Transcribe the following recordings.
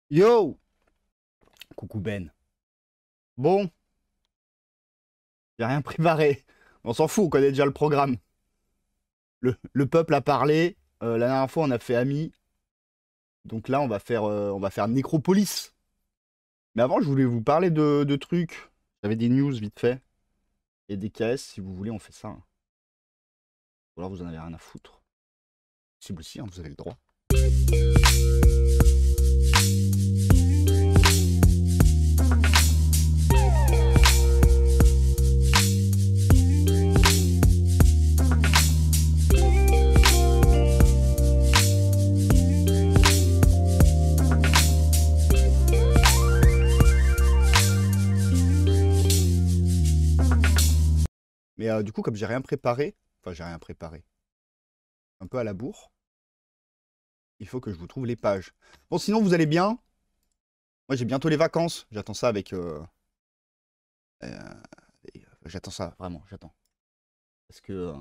Yo! Coucou Ben. Bon, j'ai rien préparé. On s'en fout, on connaît déjà le programme. Le peuple a parlé. La dernière fois, on a fait Ami. Donc là, on va faire Nécropolis. Mais avant, je voulais vous parler de trucs. J'avais des news vite fait. Et des KS, si vous voulez, on fait ça. Ou alors vous en avez rien à foutre. Si vous aussi, hein, vous avez le droit. Mais du coup, comme j'ai rien préparé, enfin j'ai rien préparé, un peu à la bourre, il faut que je vous trouve les pages. Bon, sinon, vous allez bien. Moi, j'ai bientôt les vacances. J'attends ça avec... euh, j'attends ça, vraiment, j'attends. Parce que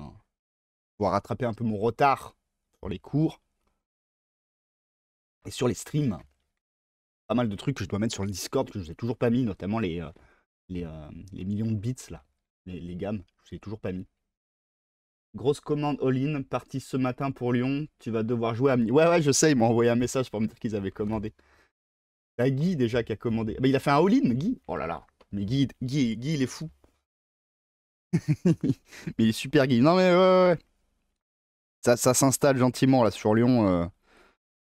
pouvoir rattraper un peu mon retard sur les cours et sur les streams. Pas mal de trucs que je dois mettre sur le Discord que je vous ai toujours pas mis, notamment les millions de bits là, les gammes, je vous ai toujours pas mis. Grosse commande all-in, partie ce matin pour Lyon, tu vas devoir jouer à... Ouais, ouais, je sais, ils m'ont envoyé un message pour me dire qu'ils avaient commandé. T'as Guy déjà qui a commandé. Bah, il a fait un all-in, Guy. Oh là là, mais Guy, il est fou. Mais il est super Guy. Non mais ouais, ouais, ouais. Ça s'installe gentiment là sur Lyon.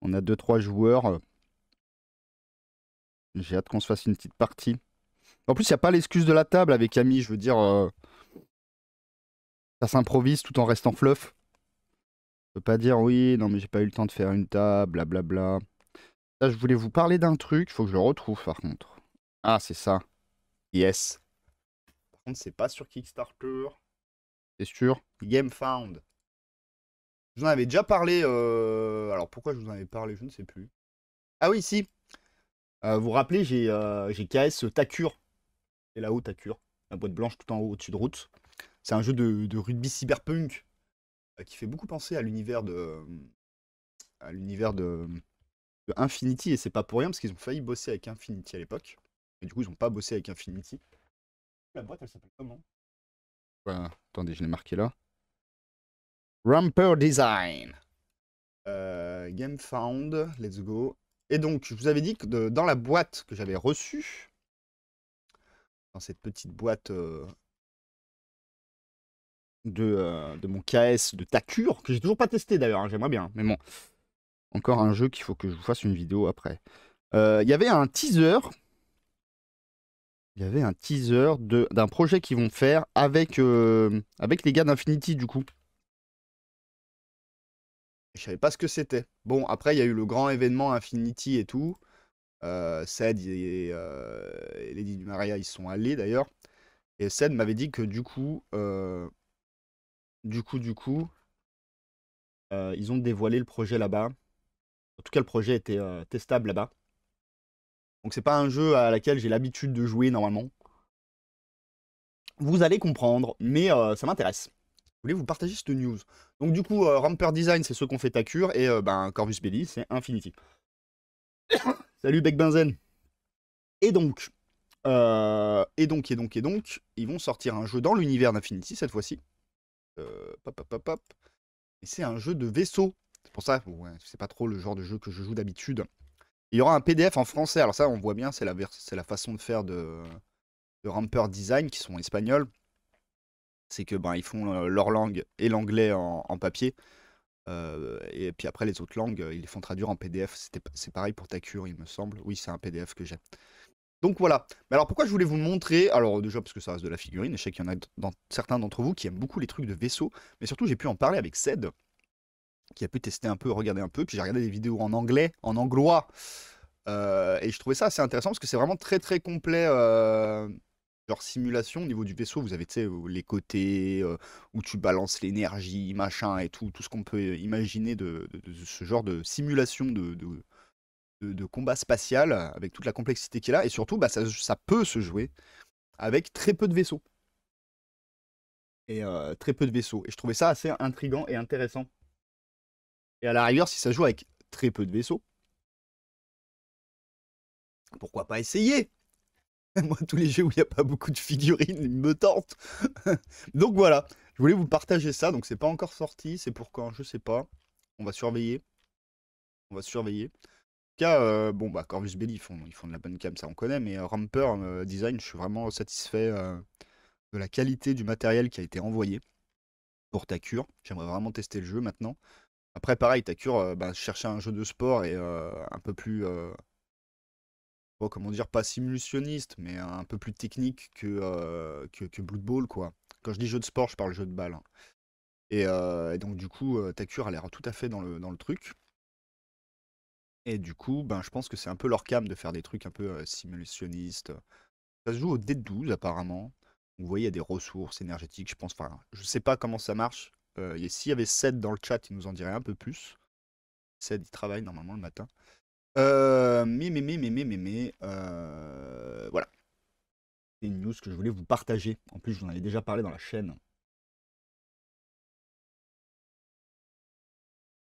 On a deux trois joueurs. J'ai hâte qu'on se fasse une petite partie. En plus, il n'y a pas l'excuse de la table avec Camille, je veux dire, ça s'improvise tout en restant fluff. Je peux pas dire oui, non mais j'ai pas eu le temps de faire une table, blablabla. Là, je voulais vous parler d'un truc, il faut que je le retrouve par contre. Ah, c'est ça. Yes. Par contre, c'est pas sur Kickstarter. C'est sûr. GameFound. Je vous en avais déjà parlé. Alors pourquoi je vous en avais parlé, je ne sais plus. Ah oui, si. Vous vous rappelez, j'ai KS Takure. Et là-haut, Takure. La boîte blanche tout en haut, au-dessus de route. C'est un jeu de rugby cyberpunk qui fait beaucoup penser à l'univers de Infinity, et c'est pas pour rien parce qu'ils ont failli bosser avec Infinity à l'époque. Et du coup, ils ont pas bossé avec Infinity. La boîte, elle s'appelle comment? Attendez, je l'ai marqué là. Ramper Design. Game Found, let's go. Et donc, je vous avais dit que dans la boîte que j'avais reçue, dans cette petite boîte de mon KS de Takure, que j'ai toujours pas testé d'ailleurs, hein, j'aimerais bien. Mais bon, encore un jeu qu'il faut que je vous fasse une vidéo après. Il y avait un teaser. Il y avait un teaser d'un projet qu'ils vont faire avec les gars d'Infinity du coup. Je savais pas ce que c'était. Bon, après, il y a eu le grand événement Infinity et tout. Ced et Lady du Maria, ils sont allés d'ailleurs. Et Ced m'avait dit que ils ont dévoilé le projet là-bas. En tout cas, le projet était testable là-bas. Donc c'est pas un jeu à laquelle j'ai l'habitude de jouer normalement. Vous allez comprendre, mais ça m'intéresse. Je voulais vous partager cette news. Donc du coup, Ramper Design, c'est ceux qu'on fait Takure, et Corvus Belli, c'est Infinity. Salut Beck Benzen. Et donc, ils vont sortir un jeu dans l'univers d'Infinity cette fois-ci. Pop, pop, pop, pop. Et c'est un jeu de vaisseau. C'est pour ça, ouais, c'est pas trop le genre de jeu que je joue d'habitude. Il y aura un PDF en français. Alors ça, on voit bien, c'est la façon de faire de Ramper Design, qui sont espagnols. C'est que ils font leur langue et l'anglais en papier. Et puis après, les autres langues, ils les font traduire en PDF. C'est pareil pour Takure, il me semble. Oui, c'est un PDF que j'ai. Donc voilà. Mais alors pourquoi je voulais vous le montrer? Alors déjà parce que ça reste de la figurine, et je sais qu'il y en a certains d'entre vous qui aiment beaucoup les trucs de vaisseau. Mais surtout, j'ai pu en parler avec Ced, qui a pu tester un peu, regarder un peu. Puis j'ai regardé des vidéos en anglais, en anglois. Et je trouvais ça assez intéressant parce que c'est vraiment très très complet. Genre simulation au niveau du vaisseau, vous avez les côtés où tu balances l'énergie, machin et tout ce qu'on peut imaginer de ce genre de simulation de combat spatial avec toute la complexité qu'il a. Et surtout, ça peut se jouer avec très peu de vaisseaux. Et très peu de vaisseaux. Et je trouvais ça assez intriguant et intéressant. Et à la rigueur, si ça joue avec très peu de vaisseaux, Pourquoi pas essayer? Moi, tous les jeux où il n'y a pas beaucoup de figurines, ils me tentent. Donc voilà, je voulais vous partager ça. Donc c'est pas encore sorti, c'est pour quand? Je sais pas. On va surveiller. On va surveiller. En tout cas, bon, bah, Corvus Belli, ils font de la bonne cam, ça on connaît, mais Ramper Design, je suis vraiment satisfait de la qualité du matériel qui a été envoyé pour Takure. J'aimerais vraiment tester le jeu maintenant. Après, pareil, Takure, bah, je cherchais un jeu de sport et un peu plus, bon, comment dire, pas simulationniste, mais un peu plus technique que Blood Bowl, quoi. Quand je dis jeu de sport, je parle jeu de balle, hein. Et donc, du coup, Takure a l'air tout à fait dans le truc. Et du coup, ben, je pense que c'est un peu leur cam de faire des trucs un peu simulationnistes. Ça se joue au D12 apparemment. Vous voyez, il y a des ressources énergétiques, je pense. Enfin, je sais pas comment ça marche. Et s'il y avait Ced dans le chat, il nous en dirait un peu plus. Ced, il travaille normalement le matin. Voilà. C'est une news que je voulais vous partager. En plus, je vous en avais déjà parlé dans la chaîne.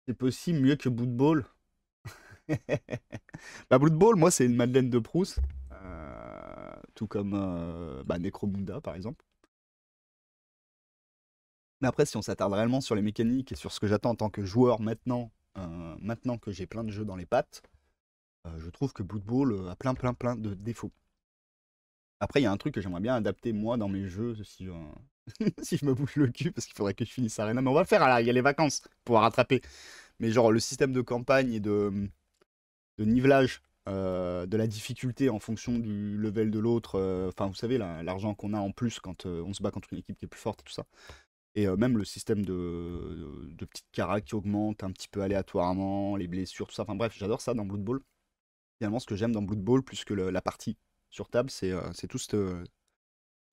C'est possible mieux que Blood Bowl. Bah, Blood Bowl, moi, c'est une Madeleine de Proust. Tout comme bah, Necromunda, par exemple. Mais après, si on s'attarde réellement sur les mécaniques et sur ce que j'attends en tant que joueur maintenant que j'ai plein de jeux dans les pattes, je trouve que Blood Bowl a plein de défauts. Après, il y a un truc que j'aimerais bien adapter moi dans mes jeux si, si je me bouge le cul, parce qu'il faudrait que je finisse Arena. Mais on va le faire, là, il y a les vacances pour pouvoir rattraper. Mais genre, le système de campagne et de nivelage de la difficulté en fonction du level de l'autre, enfin, vous savez, l'argent qu'on a en plus quand on se bat contre une équipe qui est plus forte et tout ça. Et même le système de petites caras qui augmentent un petit peu aléatoirement, les blessures, tout ça. Enfin bref, j'adore ça dans Blood Bowl. Finalement, ce que j'aime dans Blood Bowl, plus que la partie sur table, c'est tout ce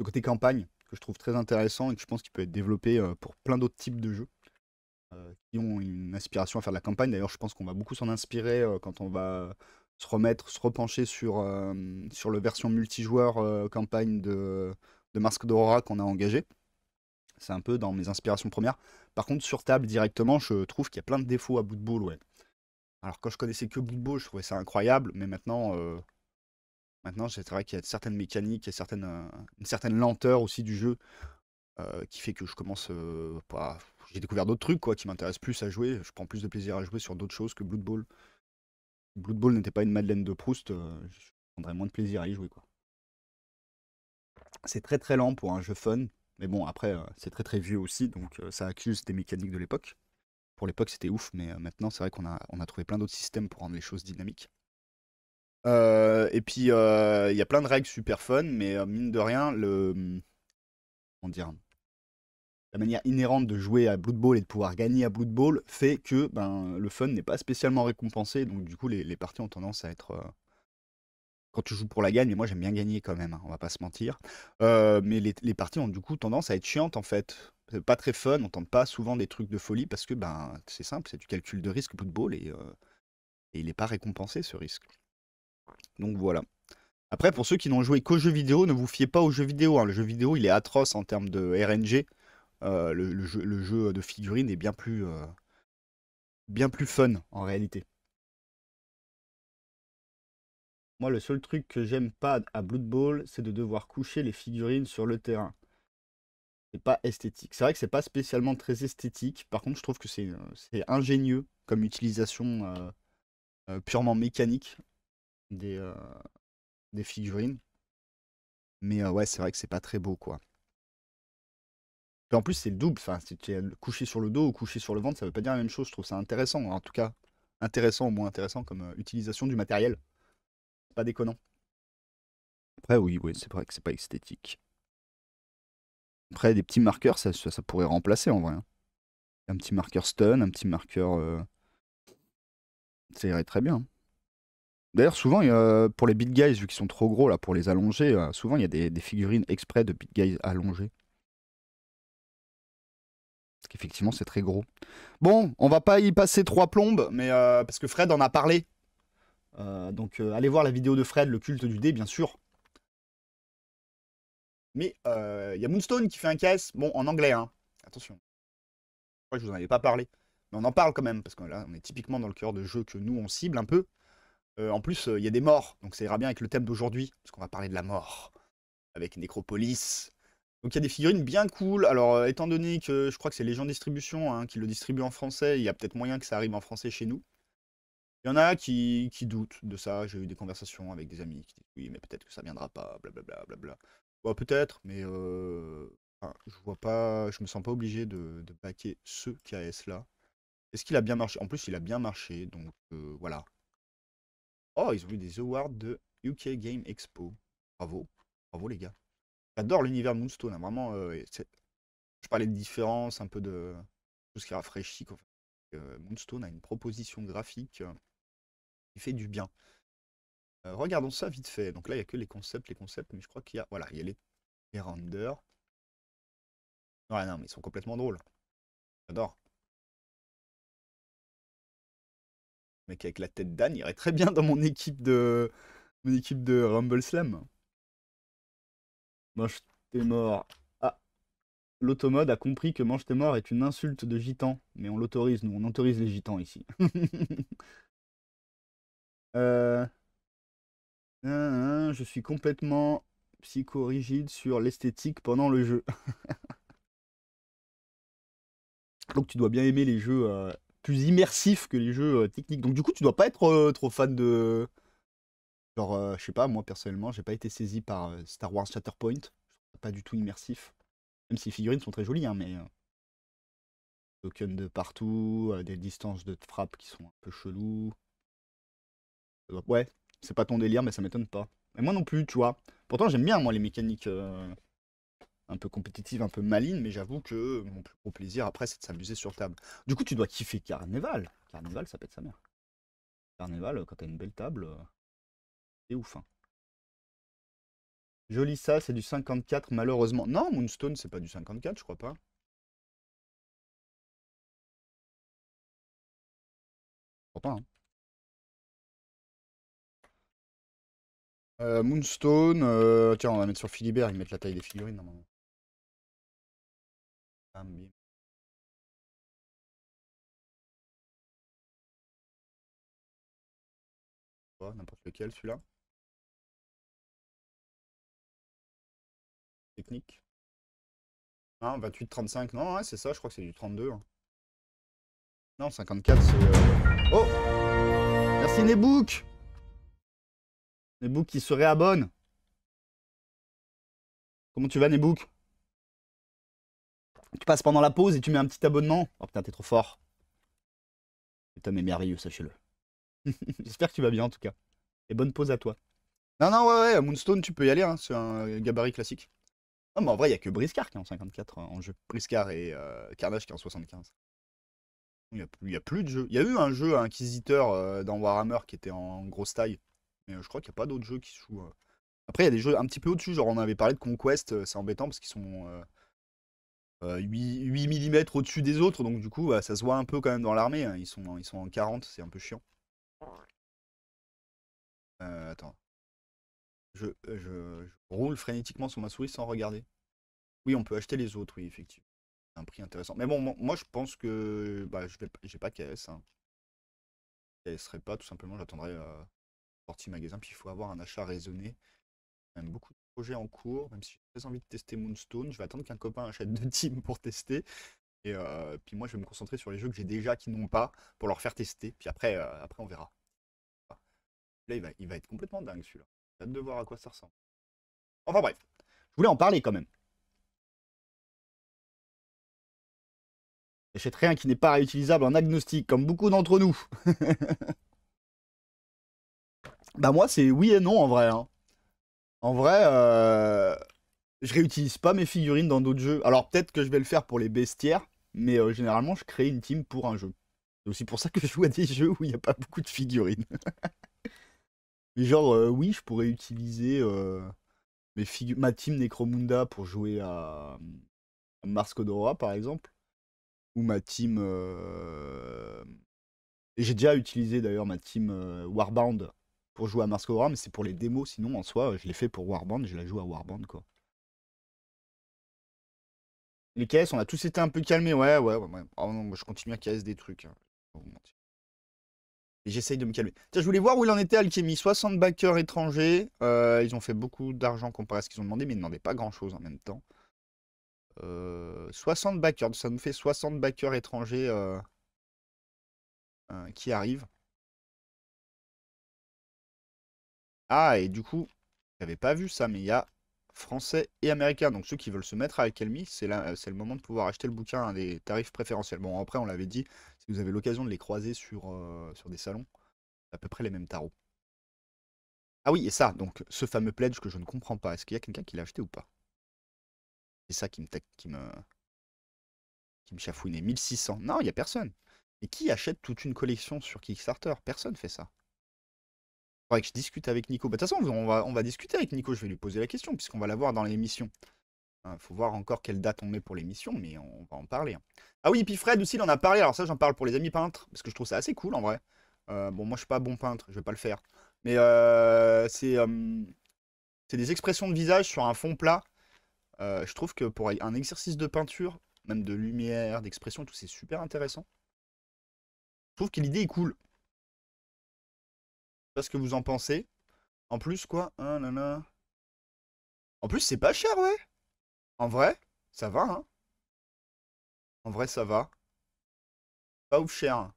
côté campagne que je trouve très intéressant et que je pense qu'il peut être développé pour plein d'autres types de jeux qui ont une inspiration à faire de la campagne. D'ailleurs, je pense qu'on va beaucoup s'en inspirer quand on va se repencher sur le version multijoueur campagne de Masque d'Aurora qu'on a engagé. C'est un peu dans mes inspirations premières. Par contre, sur table, directement, je trouve qu'il y a plein de défauts à Blood Bowl, ouais. Alors, quand je connaissais que Blood Bowl, je trouvais ça incroyable, mais maintenant c'est vrai qu'il y a certaines mécaniques, il y a une certaine lenteur aussi du jeu qui fait que je commence pas. J'ai découvert d'autres trucs quoi, qui m'intéressent plus à jouer. Je prends plus de plaisir à jouer sur d'autres choses que Blood Bowl. Blood Bowl n'était pas une Madeleine de Proust, je prendrais moins de plaisir à y jouer, quoi. C'est très très lent pour un jeu fun, mais bon, après, c'est très très vieux aussi, donc ça accuse des mécaniques de l'époque. Pour l'époque, c'était ouf, mais maintenant, c'est vrai qu'on a trouvé plein d'autres systèmes pour rendre les choses dynamiques. Et puis, il y a plein de règles super fun, mais mine de rien, comment dire, la manière inhérente de jouer à Blood Bowl et de pouvoir gagner à Blood Bowl fait que ben, le fun n'est pas spécialement récompensé, donc du coup, les parties ont tendance à être quand tu joues pour la gagne, mais moi j'aime bien gagner quand même, hein, on va pas se mentir. Mais les parties ont du coup tendance à être chiantes en fait. C'est pas très fun, on tente pas souvent des trucs de folie parce que ben c'est simple, c'est du calcul de risque Blood Bowl et il n'est pas récompensé ce risque. Donc voilà. Après, pour ceux qui n'ont joué qu'aux jeux vidéo, ne vous fiez pas aux jeux vidéo, hein. Le jeu vidéo il est atroce en termes de RNG. Le jeu de figurines est bien plus fun en réalité. Moi, le seul truc que j'aime pas à Blood Bowl, c'est de devoir coucher les figurines sur le terrain. C'est pas esthétique. C'est vrai que c'est pas spécialement très esthétique. Par contre, je trouve que c'est ingénieux comme utilisation purement mécanique des, euh, des figurines. Mais ouais, c'est vrai que c'est pas très beau, quoi. Et en plus, c'est le double. Enfin, si tu es couché sur le dos ou couché sur le ventre, ça veut pas dire la même chose. Je trouve ça intéressant, en tout cas. Intéressant ou moins intéressant comme utilisation du matériel. C'est pas déconnant. Après, oui, oui, c'est vrai que c'est pas esthétique. Après, des petits marqueurs, ça pourrait remplacer en vrai, hein. Un petit marqueur stun, un petit marqueur. Ça irait très bien. D'ailleurs, souvent, pour les big guys, vu qu'ils sont trop gros là, pour les allonger, souvent il y a des figurines exprès de big guys allongés. Parce qu'effectivement, c'est très gros. Bon, on va pas y passer trois plombes, mais parce que Fred en a parlé. Donc, allez voir la vidéo de Fred, le culte du dé, bien sûr. Mais il y a Moonstone qui fait un caisse, bon, en anglais, hein. Attention. Je crois que je vous en avais pas parlé. Mais on en parle quand même, parce que là, on est typiquement dans le cœur de jeu que nous, on cible un peu. En plus, il y a des morts, donc ça ira bien avec le thème d'aujourd'hui, parce qu'on va parler de la mort, avec Necropolis. Donc il y a des figurines bien cool. Alors, étant donné que je crois que c'est Légion Distribution hein, qui le distribue en français, il y a peut-être moyen que ça arrive en français chez nous. Il y en a qui doutent de ça. J'ai eu des conversations avec des amis qui disent oui, mais peut-être que ça viendra pas, blablabla, blabla. Bon, peut-être, mais enfin, je vois pas, je me sens pas obligé de backer ce KS là. Est-ce qu'il a bien marché? En plus, il a bien marché, donc voilà. Oh, ils ont eu des awards de UK Game Expo. Bravo, bravo les gars. J'adore l'univers de Moonstone, hein, vraiment. Je parlais de différence, un peu de tout ce qui rafraîchit. Quoi. Moonstone a une proposition graphique qui fait du bien. Regardons ça vite fait. Donc là, il n'y a que les concepts, mais je crois qu'il y a. Voilà, il y a les renders. Ouais, non, mais ils sont complètement drôles. J'adore. Le mec avec la tête d'âne irait très bien dans mon équipe de Rumble Slam. Mange tes morts. Ah, l'automode a compris que mange tes morts est une insulte de gitan. Mais on l'autorise, nous, on autorise les gitans ici. euh... Je suis complètement psychorigide sur l'esthétique pendant le jeu. Donc tu dois bien aimer les jeux plus immersifs que les jeux techniques. Donc du coup, tu dois pas être trop fan de... Genre, je sais pas, moi personnellement, j'ai pas été saisi par Star Wars Shatterpoint. Je trouve ça pas du tout immersif. Même si les figurines sont très jolies, hein, mais tokens de partout, des distances de frappe qui sont un peu cheloues. Ouais, c'est pas ton délire, mais ça m'étonne pas. Et moi non plus, tu vois. Pourtant, j'aime bien, moi, les mécaniques un peu compétitives, un peu malines, mais j'avoue que mon plus gros plaisir après, c'est de s'amuser sur table. Du coup, tu dois kiffer Carnival. Carnival, ça pète sa mère. Carnival, quand t'as une belle table, c'est ouf. Hein. Joli ça, c'est du 54, malheureusement. Non, Moonstone, c'est pas du 54, je crois pas. Pourtant, hein. Moonstone, tiens, on va mettre sur Philibert, ils mettent la taille des figurines normalement. Bam, bim. N'importe lequel, celui-là. Technique. Hein, 28-35, non, ouais, c'est ça, je crois que c'est du 32. Hein. Non, 54, c'est... Oh! Merci Nebook! Nebook qui se réabonne. Comment tu vas, Nebook? Tu passes pendant la pause et tu mets un petit abonnement. Oh putain, t'es trop fort. Cet homme est merveilleux, sachez-le. J'espère que tu vas bien en tout cas. Et bonne pause à toi. Non, non, ouais, ouais, Moonstone, tu peux y aller, hein, c'est un gabarit classique. Non, mais en vrai, il n'y a que Briscar qui est en 54 en jeu. Briscar et Carnage qui est en 75. Il y a plus de jeux. Il y a eu un jeu Inquisiteur dans Warhammer qui était en grosse taille. Mais je crois qu'il n'y a pas d'autres jeux qui se jouent. Après, il y a des jeux un petit peu au-dessus. Genre, on avait parlé de Conquest, c'est embêtant parce qu'ils sont 8 mm au-dessus des autres. Donc, du coup, ça se voit un peu quand même dans l'armée. Hein. Ils sont en 40, c'est un peu chiant. Attends. Je roule frénétiquement sur ma souris sans regarder. Oui, on peut acheter les autres, oui, effectivement. C'est un prix intéressant. Mais bon, moi, je pense que bah, j'ai pas KS. Hein. KS serait pas, tout simplement, j'attendrai sortie magasin. Puis il faut avoir un achat raisonné. Il y a même beaucoup de projets en cours, même si j'ai très envie de tester Moonstone. Je vais attendre qu'un copain achète 2 teams pour tester. Et puis moi, je vais me concentrer sur les jeux que j'ai déjà qui n'ont pas pour leur faire tester. Puis après on verra. Là, il va être complètement dingue celui-là. J'ai hâte de voir à quoi ça ressemble. Enfin bref, je voulais en parler quand même. J'achète rien qui n'est pas réutilisable en agnostique, comme beaucoup d'entre nous. Bah moi, c'est oui et non en vrai. Hein. En vrai, je réutilise pas mes figurines dans d'autres jeux. Alors peut-être que je vais le faire pour les bestiaires, mais généralement, je crée une team pour un jeu. C'est aussi pour ça que je joue à des jeux où il n'y a pas beaucoup de figurines. Mais genre, oui, je pourrais utiliser ma team Necromunda pour jouer à Mars Code Aurora, par exemple. Ou ma team... Et j'ai déjà utilisé d'ailleurs ma team Warband pour jouer à Mars Code Aurora, mais c'est pour les démos. Sinon, en soi, je l'ai fait pour Warband, je la joue à Warband, quoi. Les KS, on a tous été un peu calmés, ouais. Oh non, moi, je continue à KS des trucs. Hein. Faut pas vous mentir. Et j'essaye de me calmer. Tiens, je voulais voir où il en était, Alchemy. 60 backers étrangers. Ils ont fait beaucoup d'argent comparé à ce qu'ils ont demandé, mais ils ne demandaient pas grand-chose en même temps. 60 backers, ça nous fait 60 backers étrangers qui arrivent. Ah, et du coup, j'avais pas vu ça, mais il y a français et américains. Donc ceux qui veulent se mettre à Alchemy, c'est le moment de pouvoir acheter le bouquin à des tarifs préférentiels. Bon, après, on l'avait dit, si vous avez l'occasion de les croiser sur des salons, c'est à peu près les mêmes tarots. Ah oui, et ça, donc ce fameux pledge que je ne comprends pas. Est-ce qu'il y a quelqu'un qui l'a acheté ou pas? C'est ça qui me chafouinait. 1600. Non, il n'y a personne. Et qui achète toute une collection sur Kickstarter? Personne fait ça. Faudrait que je discute avec Nico. Bah, de toute façon, on va discuter avec Nico. Je vais lui poser la question, puisqu'on va la voir dans l'émission. Faut voir encore quelle date on met pour l'émission, mais on va en parler. Ah oui, puis Fred aussi, il en a parlé. Alors ça, j'en parle pour les amis peintres, parce que je trouve ça assez cool en vrai. Bon, moi, je suis pas bon peintre, je vais pas le faire. Mais c'est des expressions de visage sur un fond plat. Je trouve que pour un exercice de peinture, même de lumière, d'expression, et tout, c'est super intéressant. Je trouve que l'idée est cool. Je sais pas ce que vous en pensez. En plus, quoi? En plus, c'est pas cher, ouais. En vrai, ça va, hein. En vrai, ça va. Pas ouf cher, hein.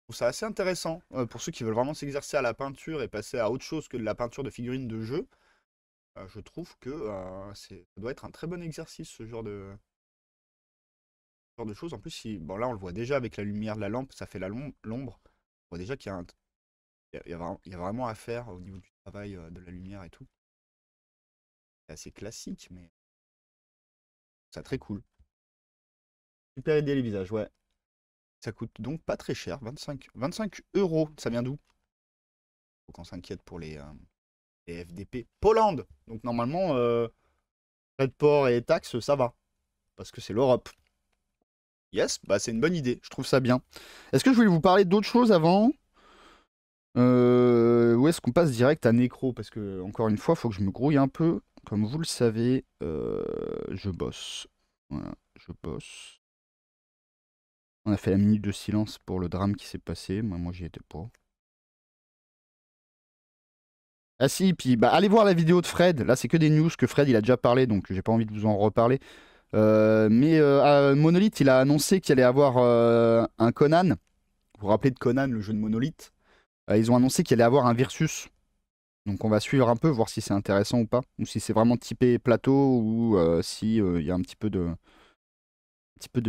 Je trouve ça assez intéressant. Pour ceux qui veulent vraiment s'exercer à la peinture et passer à autre chose que de la peinture de figurines de jeu, je trouve que ça doit être un très bon exercice, ce genre de choses. En plus, bon, là, on le voit déjà avec la lumière de la lampe, ça fait l'ombre. On voit déjà qu'il y a, il y a vraiment à faire au niveau du travail de la lumière et tout. C'est assez classique, mais c'est très cool. Super idée les visages, ouais. Ça coûte donc pas très cher, 25 €. Ça vient d'où? Faut qu'on s'inquiète pour les FDP. Pologne! Donc normalement, frais de port et taxes, ça va. Parce que c'est l'Europe. Yes, bah c'est une bonne idée, je trouve ça bien. Est-ce que je voulais vous parler d'autre chose avant? Ou est-ce qu'on passe direct à Nécro? Parce que, encore une fois, il faut que je me grouille un peu. Comme vous le savez, je bosse. Voilà, je bosse. On a fait la minute de silence pour le drame qui s'est passé. Moi j'y étais pas. Ah si, puis bah, allez voir la vidéo de Fred. Là, c'est que des news que Fred il a déjà parlé, donc j'ai pas envie de vous en reparler. Monolith, il a annoncé qu'il allait avoir un Conan. Vous vous rappelez de Conan, le jeu de Monolith? Ils ont annoncé qu'il allait avoir un Versus. Donc on va suivre un peu, voir si c'est intéressant ou pas. Ou si c'est vraiment typé plateau, ou si il y a un petit peu de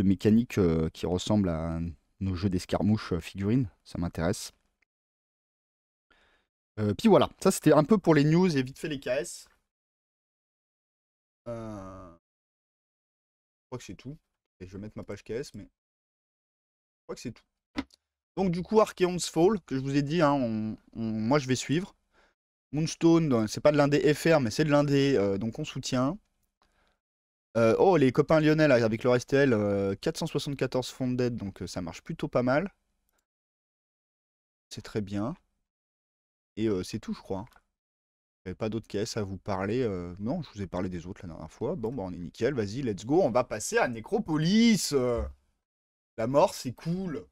mécanique qui ressemble à nos jeux d'escarmouche figurines. Ça m'intéresse. Puis voilà, ça c'était un peu pour les news et vite fait les KS. Je crois que c'est tout. Et je vais mettre ma page KS, mais je crois que c'est tout. Donc du coup, Archeon's Fall, que je vous ai dit, hein, moi je vais suivre. Moonstone, c'est pas de l'indé FR, mais c'est de l'indé, donc on soutient. Oh, les copains lyonnais là, avec leur STL, 474 Founded, donc ça marche plutôt pas mal. C'est très bien. Et c'est tout, je crois. J'avais pas d'autres caisses à vous parler. Non, je vous ai parlé des autres la dernière fois. Bon, bah on est nickel, vas-y, let's go. On va passer à Nécropolis. La mort, c'est cool.